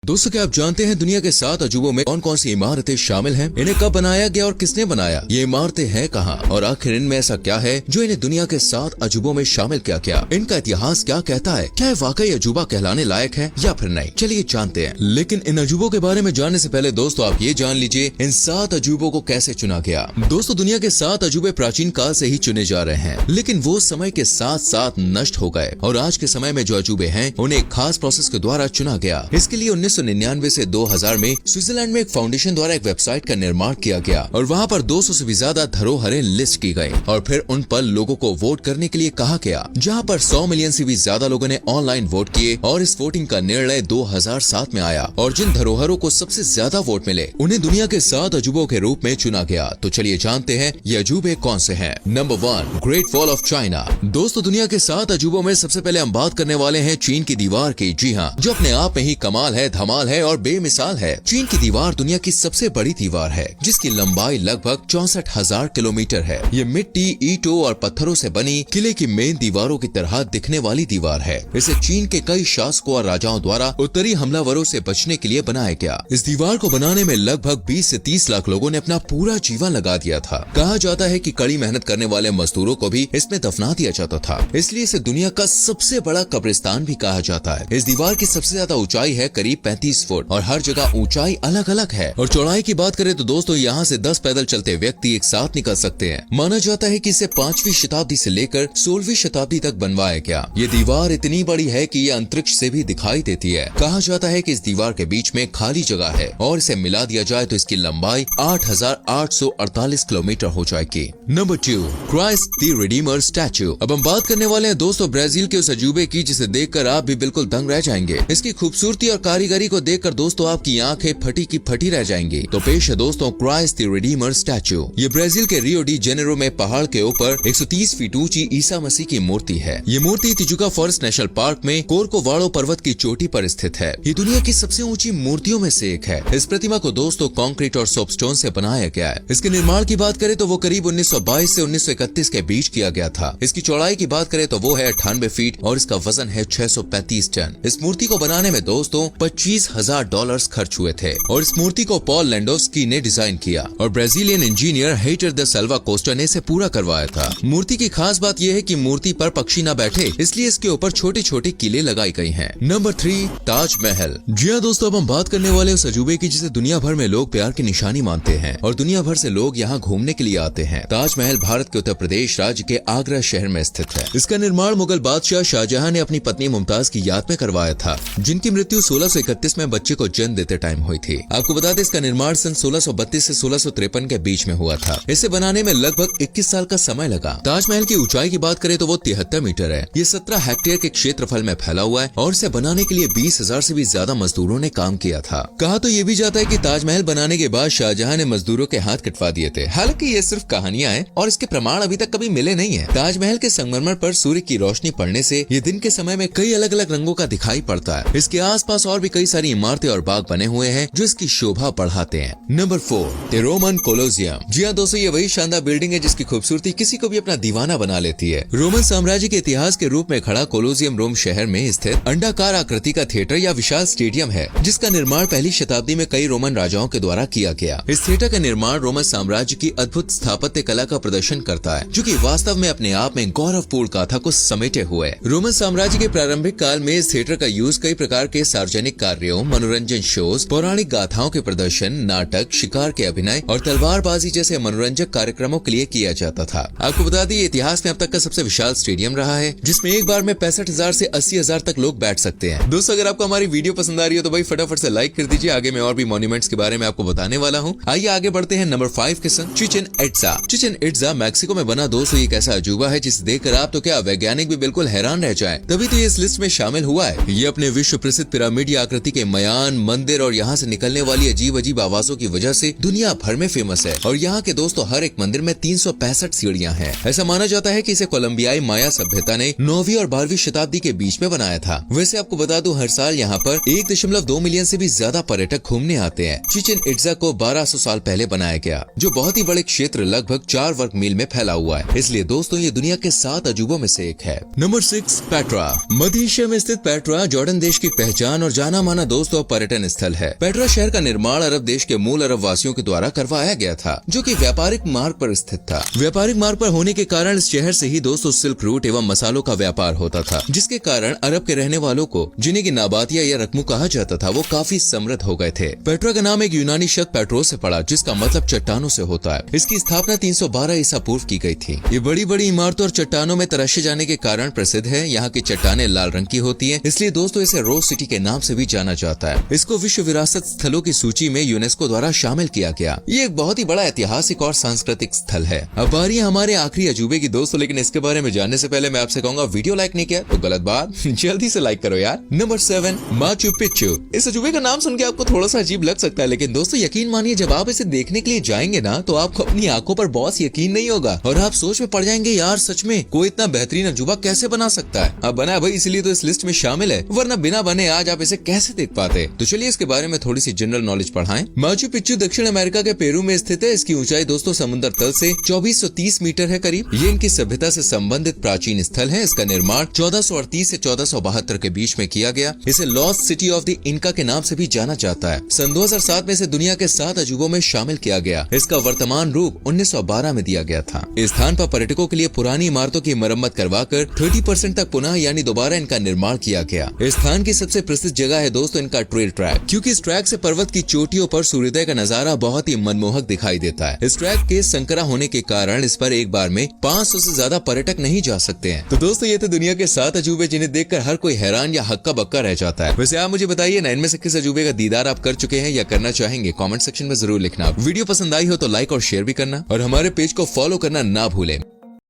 दोस्तों, क्या आप जानते हैं दुनिया के 7 अजूबों में कौन कौन सी इमारतें शामिल हैं? इन्हें कब बनाया गया और किसने बनाया? ये इमारतें हैं कहाँ और आखिर इनमें ऐसा क्या है जो इन्हें दुनिया के 7 अजूबों में शामिल किया गया? इनका इतिहास क्या कहता है? क्या ये वाकई अजूबा कहलाने लायक है या फिर नहीं? चलिए जानते हैं। लेकिन इन अजूबों के बारे में जानने से पहले दोस्तों आप ये जान लीजिए इन 7 अजूबों को कैसे चुना गया। दोस्तों, दुनिया के 7 अजूबे प्राचीन काल से ही चुने जा रहे हैं, लेकिन वो समय के साथ साथ नष्ट हो गए और आज के समय में जो अजूबे हैं उन्हें एक खास प्रोसेस के द्वारा चुना गया। इसके लिए 1999 से 2000 में स्विट्जरलैंड में एक फाउंडेशन द्वारा एक वेबसाइट का निर्माण किया गया और वहाँ पर 200 से भी ज्यादा धरोहरें लिस्ट की गयी और फिर उन पर लोगों को वोट करने के लिए कहा गया, जहाँ पर 100 मिलियन से भी ज्यादा लोगों ने ऑनलाइन वोट किए और इस वोटिंग का निर्णय 2007 में आया और जिन धरोहरों को सबसे ज्यादा वोट मिले उन्हें दुनिया के 7 अजूबों के रूप में चुना गया। तो चलिए जानते हैं ये अजूबे कौन से हैं। Number 1, great wall of China. दोस्तों, दुनिया के 7 अजूबों में सबसे पहले हम बात करने वाले हैं चीन की दीवार की। जी हाँ, जो अपने आप में ही कमाल है, धमाल है और बेमिसाल है। चीन की दीवार दुनिया की सबसे बड़ी दीवार है जिसकी लंबाई लगभग 64,000 किलोमीटर है। ये मिट्टी, ईंटों और पत्थरों से बनी किले की मेन दीवारों की तरह दिखने वाली दीवार है। इसे चीन के कई शासकों और राजाओं द्वारा उत्तरी हमलावरों से बचने के लिए बनाया गया। इस दीवार को बनाने में लगभग 20 से 30 लाख लोगों ने अपना पूरा जीवन लगा दिया था। कहा जाता है कि कड़ी मेहनत करने वाले मजदूरों को भी इसमें दफना दिया जाता था, इसलिए इसे दुनिया का सबसे बड़ा कब्रिस्तान भी कहा जाता है। इस दीवार की सबसे ज्यादा ऊंचाई है करीब 35 फुट और हर जगह ऊंचाई अलग अलग है। और चौड़ाई की बात करें तो दोस्तों यहाँ से 10 पैदल चलते व्यक्ति एक साथ निकल सकते हैं। माना जाता है कि इसे 5वीं शताब्दी से लेकर 16वीं शताब्दी तक बनवाया गया। ये दीवार इतनी बड़ी है कि ये अंतरिक्ष से भी दिखाई देती है। कहा जाता है कि इस दीवार के बीच में खाली जगह है और इसे मिला दिया जाए तो इसकी लंबाई 8,848 किलोमीटर हो जाएगी। Number 2, Christ the Redeemer statue. अब हम बात करने वाले हैं दोस्तों ब्राजील के उस अजूबे की जिसे देखकर आप भी बिल्कुल दंग रह जाएंगे। इसकी खूबसूरती और कारीगरी को देखकर दोस्तों आपकी आंखें फटी की फटी रह जाएंगी। तो पेश है दोस्तों क्राइस्ट द रिडीमर स्टैचू। ये ब्राजील के रियो डी जेनेरो में पहाड़ के ऊपर 130 फीट ऊंची ईसा मसीह की मूर्ति है। ये मूर्ति तिजुका फॉरेस्ट नेशनल पार्क में कोरकोवाड़ो पर्वत की चोटी पर स्थित है। ये दुनिया की सबसे ऊंची मूर्तियों में से एक है। इस प्रतिमा को दोस्तों कंक्रीट और सोपस्टोन से बनाया गया है। इसके निर्माण की बात करें तो वो करीब 1922 से 1931 के बीच किया गया था। इसकी चौड़ाई की बात करें तो वो है 98 फीट और इसका वजन है 635 टन। इस मूर्ति को बनाने में दोस्तों $25,000 खर्च हुए थे और इस मूर्ति को पॉल लैंडोस्की ने डिजाइन किया और Brazilian engineer Heitor da Silva Costa ने इसे पूरा करवाया था। मूर्ति की खास बात यह है कि मूर्ति पर पक्षी न बैठे, इसलिए इसके ऊपर छोटे छोटे किले लगाई गई हैं। नंबर 3, ताजमहल। जी हाँ दोस्तों, अब हम बात करने वाले उस अजूबे की जिसे दुनिया भर में लोग प्यार की निशानी मानते हैं और दुनिया भर से लोग यहाँ घूमने के लिए आते हैं। ताजमहल भारत के उत्तर प्रदेश राज्य के आगरा शहर में स्थित है। इसका निर्माण मुगल बादशाह शाहजहां ने अपनी पत्नी मुमताज की याद में करवाया था, जिनकी मृत्यु 1631 में बच्चे को जन्म देते टाइम हुई थी। आपको बता दें इसका निर्माण सन 1632 से 1653 के बीच में हुआ था। इसे बनाने में लगभग 21 साल का समय लगा। ताजमहल की ऊंचाई की बात करें तो वो 73 मीटर है। ये 17 हेक्टेयर के क्षेत्रफल में फैला हुआ है और इसे बनाने के लिए 20,000 से भी ज्यादा मजदूरों ने काम किया था। कहा तो ये भी जाता है कि ताजमहल बनाने के बाद शाहजहां ने मजदूरों के हाथ कटवा दिए थे। हालांकि ये सिर्फ कहानियां हैं और इसके प्रमाण अभी तक कभी मिले नहीं है। ताजमहल के संगमरमर पर सूर्य की रोशनी पड़ने से ये दिन के समय में कई अलग अलग रंगों का दिखाई पड़ता है। इसके आसपास और भी कई सारी इमारतें और बाग बने हुए हैं जो इसकी शोभा बढ़ाते हैं। Number 4, the Roman Colosseum. जी हाँ दोस्तों, ये वही शानदार बिल्डिंग है जिसकी खूबसूरती किसी को भी अपना दीवाना बना लेती है। रोमन साम्राज्य के इतिहास के रूप में खड़ा कोलोसियम रोम शहर में स्थित अंडाकार आकृति का थिएटर या विशाल स्टेडियम है, जिसका निर्माण पहली शताब्दी में कई रोमन राजाओं के द्वारा किया गया। इस थिएटर का निर्माण रोमन साम्राज्य की अद्भुत स्थापत्य कला का प्रदर्शन करता है, जो कि वास्तव में अपने आप में गौरवपूर्ण गाथा को समेटे हुए। रोमन साम्राज्य के प्रारंभिक काल में इस थिएटर का यूज कई प्रकार के सार्वजनिक कार्यों, मनोरंजन शोज, पौराणिक गाथाओं के प्रदर्शन, नाटक, शिकार के अभिनय और तलवारबाजी जैसे मनोरंजक कार्यक्रमों के लिए किया जाता था। आपको बता दें इतिहास में अब तक का सबसे विशाल स्टेडियम रहा है, जिसमें एक बार में 65,000 से 80,000 तक लोग बैठ सकते हैं। दोस्तों, अगर आपको हमारी वीडियो पसंद आ रही हो तो भाई फटाफट से लाइक कर दीजिए। आगे मैं और भी मॉन्यूमेंट्स के बारे में आपको बताने वाला हूँ। आइए आगे बढ़ते हैं नंबर 5 के संग Chichen Itza. Chichen Itza Mexico में बना दोस्तों एक ऐसा अजूबा है जिसे देखकर आप तो क्या वैज्ञानिक भी बिल्कुल हैरान रह जाएं। तभी तो ये इस लिस्ट में शामिल हुआ है। ये अपने विश्व प्रसिद्ध पिरामिड आकृति के मयान, मंदिर और यहाँ से निकलने वाली अजीब अजीब आवाजों की वजह से दुनिया भर में फेमस है। और यहाँ के दोस्तों हर एक मंदिर में 365 सीढ़ियाँ हैं। ऐसा माना जाता है कि इसे कोलंबियाई माया सभ्यता ने 9वीं और 12वीं शताब्दी के बीच में बनाया था। वैसे आपको बता दूं हर साल यहाँ पर 1.2 मिलियन से भी ज्यादा पर्यटक घूमने आते हैं। चिचेन इट्जा को 1200 साल पहले बनाया गया, जो बहुत ही बड़े क्षेत्र लगभग 4 वर्ग मील में फैला हुआ है। इसलिए दोस्तों ये दुनिया के 7 अजूबों में से एक है। Number 6, Petra. मध्य एशिया में स्थित पेट्रा जॉर्डन देश की पहचान और जाना माना पुराना दोस्तों पर्यटन स्थल है। पेट्रा शहर का निर्माण अरब देश के मूल अरब वासियों के द्वारा करवाया गया था, जो कि व्यापारिक मार्ग पर स्थित था। व्यापारिक मार्ग पर होने के कारण इस शहर से ही दोस्तों सिल्क रूट एवं मसालों का व्यापार होता था, जिसके कारण अरब के रहने वालों को, जिन्हें की नाबातिया या रकमू कहा जाता था, वो काफी समृद्ध हो गए थे। पेट्रा का नाम एक यूनानी शब्द पेट्रोस से पड़ा, जिसका मतलब चट्टानों से होता है। इसकी स्थापना 312 ईसा पूर्व की गई थी। ये बड़ी बड़ी इमारतों और चट्टानों में तराशे जाने के कारण प्रसिद्ध है। यहाँ की चट्टानें लाल रंग की होती है, इसलिए दोस्तों इसे रोज सिटी के नाम से भी जाना जाता है। इसको विश्व विरासत स्थलों की सूची में यूनेस्को द्वारा शामिल किया गया। ये एक बहुत ही बड़ा ऐतिहासिक और सांस्कृतिक स्थल है। अब बारी है हमारे आखिरी अजूबे की दोस्तों, लेकिन इसके बारे में जानने से पहले मैं आपसे कहूंगा, वीडियो लाइक नहीं किया तो गलत बात, जल्दी से लाइक करो यार। Number 7, Machu Picchu. इस अजूबे का नाम सुन के आपको थोड़ा सा अजीब लग सकता है, लेकिन दोस्तों यकीन मानिए, जब आप इसे देखने के लिए जाएंगे ना, तो आपको अपनी आंखों पर बॉस यकीन नहीं होगा और आप सोच में पड़ जाएंगे, यार सच में कोई इतना बेहतरीन अजूबा कैसे बना सकता है। अब बना है भाई, इसलिए तो इस लिस्ट में शामिल है, वरना बिना बने आज आप इसे कैसे देख पाते। तो चलिए इसके बारे में थोड़ी सी जनरल नॉलेज पढ़ाएं। माचू पिच्चू दक्षिण अमेरिका के पेरू में स्थित है। इसकी ऊंचाई दोस्तों समुद्र तल से 2430 मीटर है करीब। ये इनकी सभ्यता से संबंधित प्राचीन स्थल है। इसका निर्माण 1438 से 1472 के बीच में किया गया। इसे लॉस्ट सिटी ऑफ द इनका के नाम से भी जाना जाता है। सन 2007 में इसे दुनिया के 7 अजूबों में शामिल किया गया। इसका वर्तमान रूप 1912 में दिया गया था। इस स्थान पर पर्यटकों के लिए पुरानी इमारतों की मरम्मत करवाकर 30% तक पुनः यानी दोबारा इनका निर्माण किया गया। इस स्थान की सबसे प्रसिद्ध जगह है दोस्तों इनका ट्रेल ट्रैक, क्योंकि इस ट्रैक से पर्वत की चोटियों पर सूर्योदय का नजारा बहुत ही मनमोहक दिखाई देता है। इस ट्रैक के संकरा होने के कारण इस पर एक बार में 500 से ज्यादा पर्यटक नहीं जा सकते हैं। तो दोस्तों ये थे दुनिया के 7 अजूबे, जिन्हें देखकर हर कोई हैरान या हक्का बक्का रह जाता है। वैसे आप मुझे बताइए ना, इनमें से किस अजूबे का दीदार आप कर चुके हैं या करना चाहेंगे? कमेंट सेक्शन में जरूर लिखना। वीडियो पसंद आई हो तो लाइक और शेयर भी करना और हमारे पेज को फॉलो करना ना भूलें।